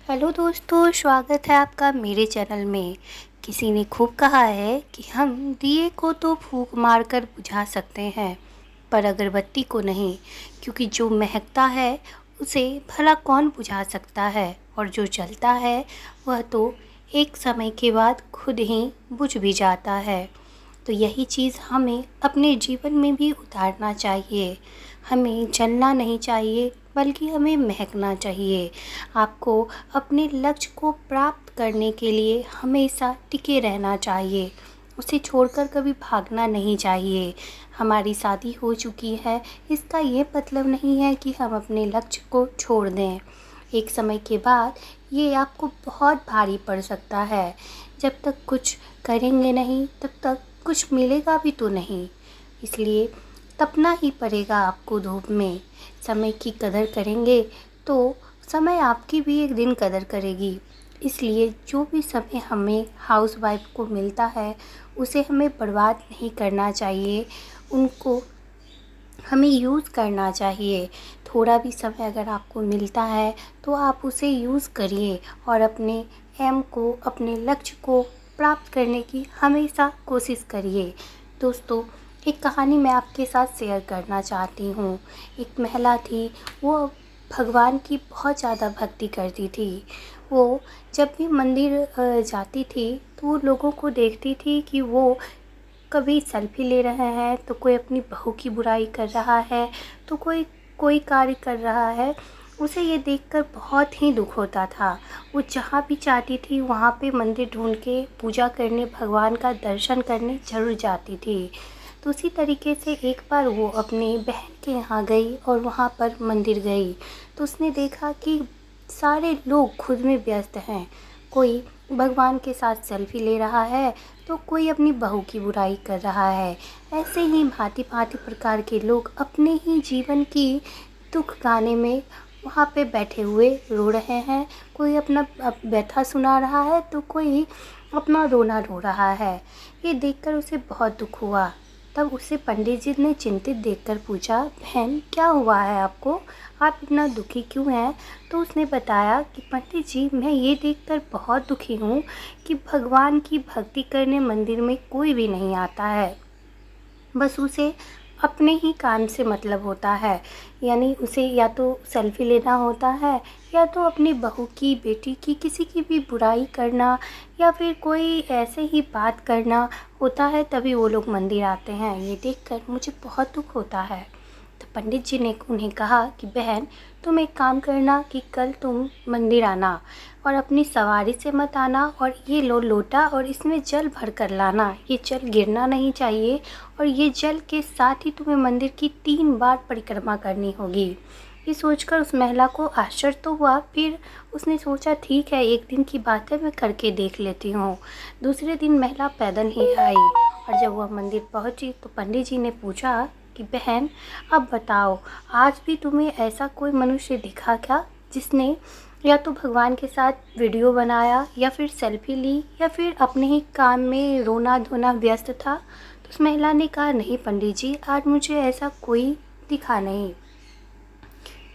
Hello दोस्तों, स्वागत है आपका मेरे चैनल में। किसी ने खूब कहा है कि हम दिए को तो फूंक मारकर बुझा सकते हैं, पर अगरबत्ती को नहीं, क्योंकि जो महकता है उसे भला कौन बुझा सकता है, और जो जलता है वह तो एक समय के बाद खुद ही बुझ भी जाता है। तो यही चीज़ हमें अपने जीवन में भी उतारना चाहिए। हमें जलना नहीं चाहिए, बल्कि हमें महकना चाहिए। आपको अपने लक्ष्य को प्राप्त करने के लिए हमेशा टिके रहना चाहिए, उसे छोड़कर कभी भागना नहीं चाहिए। हमारी शादी हो चुकी है, इसका ये मतलब नहीं है कि हम अपने लक्ष्य को छोड़ दें। एक समय के बाद ये आपको बहुत भारी पड़ सकता है। जब तक कुछ करेंगे नहीं, तब तक कुछ मिलेगा भी तो नहीं। इसलिए तपना ही पड़ेगा आपको धूप में। समय की कदर करेंगे तो समय आपकी भी एक दिन कदर करेगी। इसलिए जो भी समय हमें हाउसवाइफ को मिलता है, उसे हमें बर्बाद नहीं करना चाहिए, उनको हमें यूज़ करना चाहिए। थोड़ा भी समय अगर आपको मिलता है तो आप उसे यूज़ करिए और अपने एम को, अपने लक्ष्य को प्राप्त करने की हमेशा कोशिश करिए। दोस्तों, एक कहानी मैं आपके साथ शेयर करना चाहती हूँ। एक महिला थी, वो भगवान की बहुत ज़्यादा भक्ति करती थी। वो जब भी मंदिर जाती थी तो वो लोगों को देखती थी कि वो कभी सेल्फी ले रहे हैं, तो कोई अपनी बहू की बुराई कर रहा है, तो कोई कोई कार्य कर रहा है। उसे ये देखकर बहुत ही दुख होता था। वो जहाँ भी चाहती थी वहाँ पे मंदिर ढूंढ के पूजा करने, भगवान का दर्शन करने ज़रूर जाती थी। तो उसी तरीके से एक बार वो अपनी बहन के यहाँ गई और वहाँ पर मंदिर गई, तो उसने देखा कि सारे लोग खुद में व्यस्त हैं। कोई भगवान के साथ सेल्फी ले रहा है, तो कोई अपनी बहू की बुराई कर रहा है। ऐसे ही भांति भांति प्रकार के लोग अपने ही जीवन की दुख गाने में वहाँ पे बैठे हुए रो रहे हैं। कोई अपना व्यथा सुना रहा है, तो कोई अपना रोना रो रहा है। ये देखकर उसे बहुत दुख हुआ। तब उसे पंडित जी ने चिंतित देखकर पूछा, बहन क्या हुआ है आपको, आप इतना दुखी क्यों हैं? तो उसने बताया कि पंडित जी, मैं ये देखकर बहुत दुखी हूँ कि भगवान की भक्ति करने मंदिर में कोई भी नहीं आता है। बस उसे अपने ही काम से मतलब होता है, यानी उसे या तो सेल्फी लेना होता है, या तो अपनी बहू की, बेटी की, किसी की भी बुराई करना, या फिर कोई ऐसे ही बात करना होता है, तभी वो लोग मंदिर आते हैं। ये देखकर मुझे बहुत दुख होता है। तो पंडित जी ने उन्हें कहा कि बहन, तुम एक काम करना कि कल तुम मंदिर आना और अपनी सवारी से मत आना, और ये लो लोटा और इसमें जल भर कर लाना। ये जल गिरना नहीं चाहिए, और ये जल के साथ ही तुम्हें मंदिर की 3 बार परिक्रमा करनी होगी। ये सोचकर उस महिला को आश्चर्य तो हुआ, फिर उसने सोचा ठीक है, एक दिन की बात है, मैं करके देख लेती हूँ। दूसरे दिन महिला पैदल ही आई, और जब वह मंदिर पहुँची तो पंडित जी ने पूछा कि बहन, अब बताओ, आज भी तुम्हें ऐसा कोई मनुष्य दिखा क्या जिसने या तो भगवान के साथ वीडियो बनाया, या फिर सेल्फी ली, या फिर अपने ही काम में रोना धोना व्यस्त था? तो उस महिला ने कहा, नहीं पंडित जी, आज मुझे ऐसा कोई दिखा नहीं।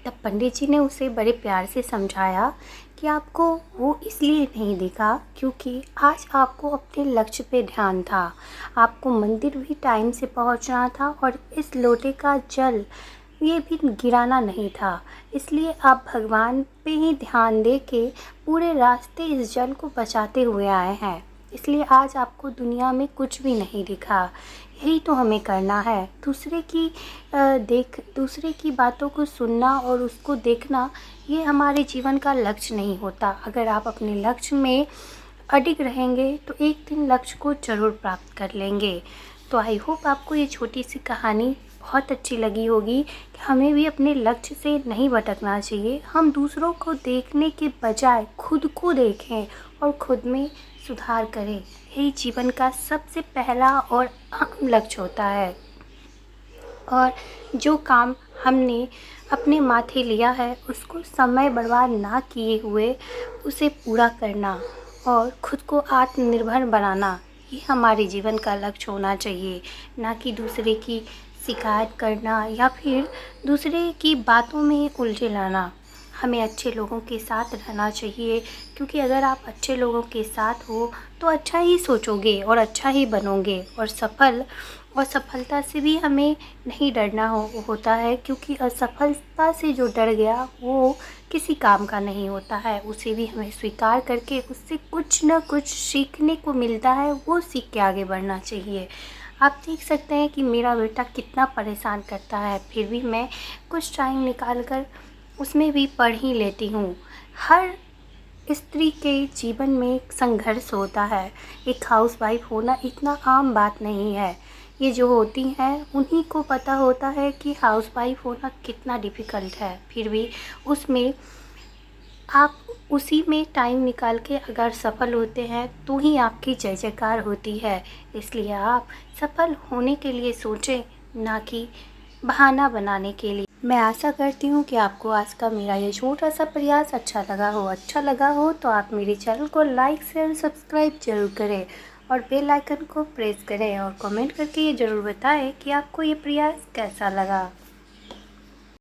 तब पंडित जी ने उसे बड़े प्यार से समझाया कि आपको वो इसलिए नहीं दिखा क्योंकि आज आपको अपने लक्ष्य पे ध्यान था। आपको मंदिर भी टाइम से पहुंचना था, और इस लोटे का जल ये भी गिराना नहीं था। इसलिए आप भगवान पे ही ध्यान दे के पूरे रास्ते इस जल को बचाते हुए आए हैं। इसलिए आज आपको दुनिया में कुछ भी नहीं दिखा। यही तो हमें करना है, दूसरे की बातों को सुनना और उसको देखना, ये हमारे जीवन का लक्ष्य नहीं होता। अगर आप अपने लक्ष्य में अडिग रहेंगे तो एक दिन लक्ष्य को ज़रूर प्राप्त कर लेंगे। तो आई होप आपको ये छोटी सी कहानी बहुत अच्छी लगी होगी कि हमें भी अपने लक्ष्य से नहीं भटकना चाहिए। हम दूसरों को देखने के बजाय खुद को देखें और खुद में सुधार करें। यही जीवन का सबसे पहला और अहम लक्ष्य होता है। और जो काम हमने अपने माथे लिया है, उसको समय बर्बाद ना किए हुए उसे पूरा करना और खुद को आत्मनिर्भर बनाना, ये हमारे जीवन का लक्ष्य होना चाहिए। ना कि दूसरे की शिकायत करना या फिर दूसरे की बातों में उलझे रहना। हमें अच्छे लोगों के साथ रहना चाहिए, क्योंकि अगर आप अच्छे लोगों के साथ हो तो अच्छा ही सोचोगे और अच्छा ही बनोगे। और सफलता से भी हमें नहीं डरना होता है, क्योंकि असफलता से जो डर गया वो किसी काम का नहीं होता है। उसे भी हमें स्वीकार करके उससे कुछ न कुछ सीखने को मिलता है, वो सीख के आगे बढ़ना चाहिए। आप देख सकते हैं कि मेरा बेटा कितना परेशान करता है, फिर भी मैं कुछ टाइम निकाल कर उसमें भी पढ़ ही लेती हूँ। हर स्त्री के जीवन में एक संघर्ष होता है। एक हाउसवाइफ होना इतना आम बात नहीं है। ये जो होती हैं उन्हीं को पता होता है कि हाउसवाइफ होना कितना डिफ़िकल्ट है। फिर भी उसमें आप उसी में टाइम निकाल के अगर सफल होते हैं तो ही आपकी जय जयकार होती है। इसलिए आप सफल होने के लिए सोचें, ना कि बहाना बनाने के लिए। मैं आशा करती हूँ कि आपको आज का मेरा ये छोटा-सा प्रयास अच्छा लगा हो। अच्छा लगा हो तो आप मेरे चैनल को लाइक, शेयर, सब्सक्राइब ज़रूर करें और बेल आइकन को प्रेस करें और कमेंट करके ये ज़रूर बताएं कि आपको ये प्रयास कैसा लगा।